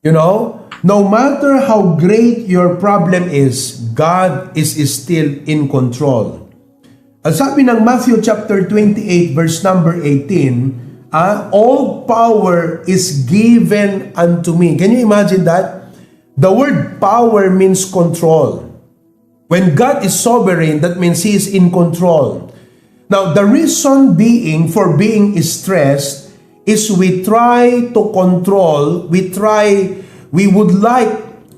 You know, no matter how great your problem is, God is still in control. Ang sabi ng Matthew chapter 28 verse number 18, all power is given unto me. Can you imagine that? The word power means control. When God is sovereign, that means He is in control. Now, the reason for being stressed is we try to control, we would like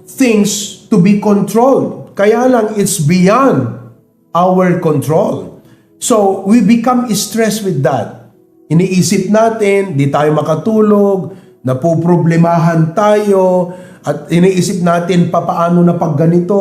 things to be controlled. Kaya lang, it's beyond our control. So, we become stressed with that. Iniisip natin, di tayo makatulog, napoproblemahan tayo, at iniisip natin, papaano na pag ganito,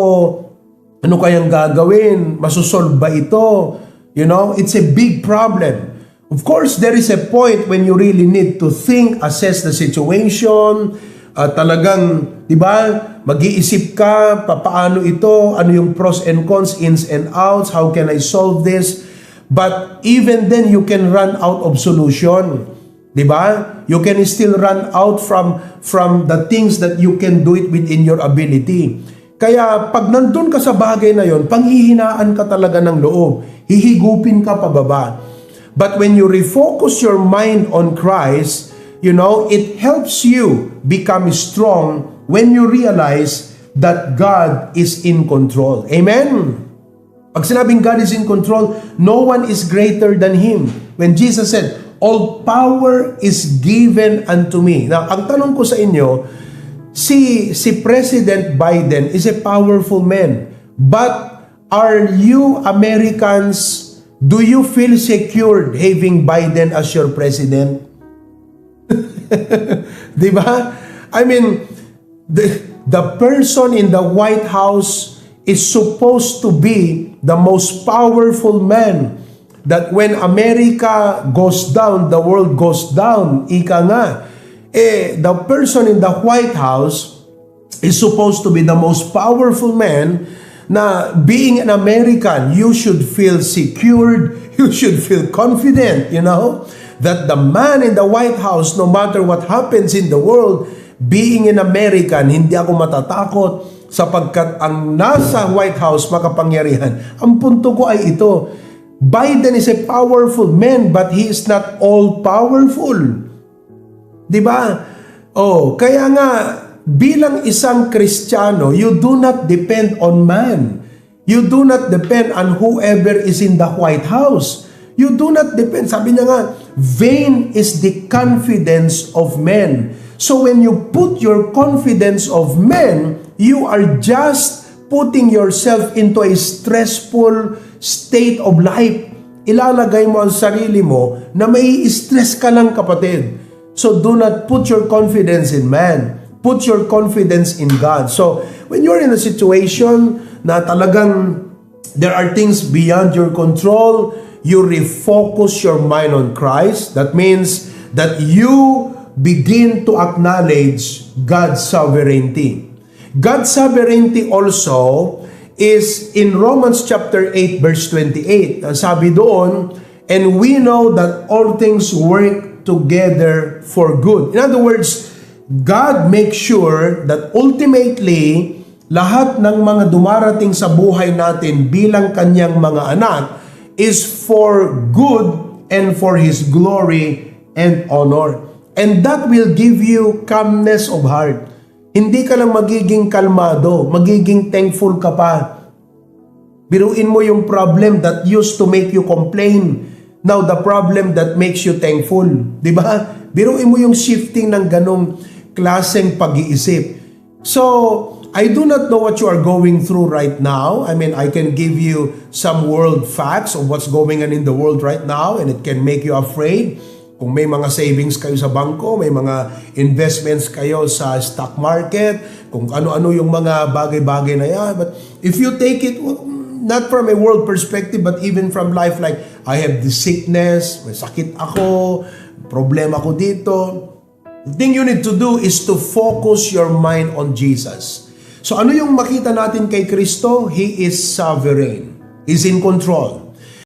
ano kayang gagawin, masusolve ba ito? You know, it's a big problem. Of course, there is a point when you really need to think, assess the situation, talagang, di ba, mag-iisip ka, paano ito, ano yung pros and cons, ins and outs, how can I solve this? But even then, you can run out of solution. Di ba? You can still run out from the things that you can do it within your ability. Kaya pag nandun ka sa bagay na yon, panghihinaan ka talaga ng loob. Hihigupin ka pababa. But when you refocus your mind on Christ, you know, it helps you become strong when you realize that God is in control. Amen? Pag sinabing God is in control, no one is greater than Him. When Jesus said, all power is given unto me. Now, ang tanong ko sa inyo, si President Biden is a powerful man. But are you Americans, do you feel secured having Biden as your president? Diba? I mean, the person in the White House is supposed to be the most powerful man. That when America goes down, the world goes down. Ika nga. The person in the White House is supposed to be the most powerful man na being an American, you should feel secured, you should feel confident, you know, that the man in the White House, no matter what happens in the world, being an American, hindi ako matatakot sapagkat ang nasa White House makapangyarihan. Ang punto ko ay ito, Biden is a powerful man, but he is not all-powerful. Diba? Oh, kaya nga, bilang isang Kristiyano, you do not depend on man. You do not depend on whoever is in the White House. You do not depend. Sabi niya nga, vain is the confidence of men. So when you put your confidence of men, you are just putting yourself into a stressful state of life. Ilalagay mo ang sarili mo na may stress ka lang, kapatid. So do not put your confidence in man. Put your confidence in God. So when you're in a situation na talagang there are things beyond your control, you refocus your mind on Christ. That means that you begin to acknowledge God's sovereignty. God's sovereignty also is in Romans chapter 8 verse 28. Sabi doon, and we know that all things work together for good. In other words, God makes sure that ultimately, lahat ng mga dumarating sa buhay natin bilang kanyang mga anak is for good and for His glory and honor. And that will give you calmness of heart. Hindi ka lang magiging kalmado, magiging thankful ka pa. Biruin mo yung problem that used to make you complain. Now, the problem that makes you thankful. Diba? Biruin mo yung shifting ng ganong klaseng pag-iisip. So, I do not know what you are going through right now. I mean, I can give you some world facts of what's going on in the world right now, and it can make you afraid. Kung may mga savings kayo sa bangko, may mga investments kayo sa stock market, kung ano-ano yung mga bagay-bagay na yan. But if you take it, not from a world perspective, but even from life, like, I have this sickness, may sakit ako, problema ko dito. The thing you need to do is to focus your mind on Jesus. So ano yung makita natin kay Kristo? He is sovereign. He's in control.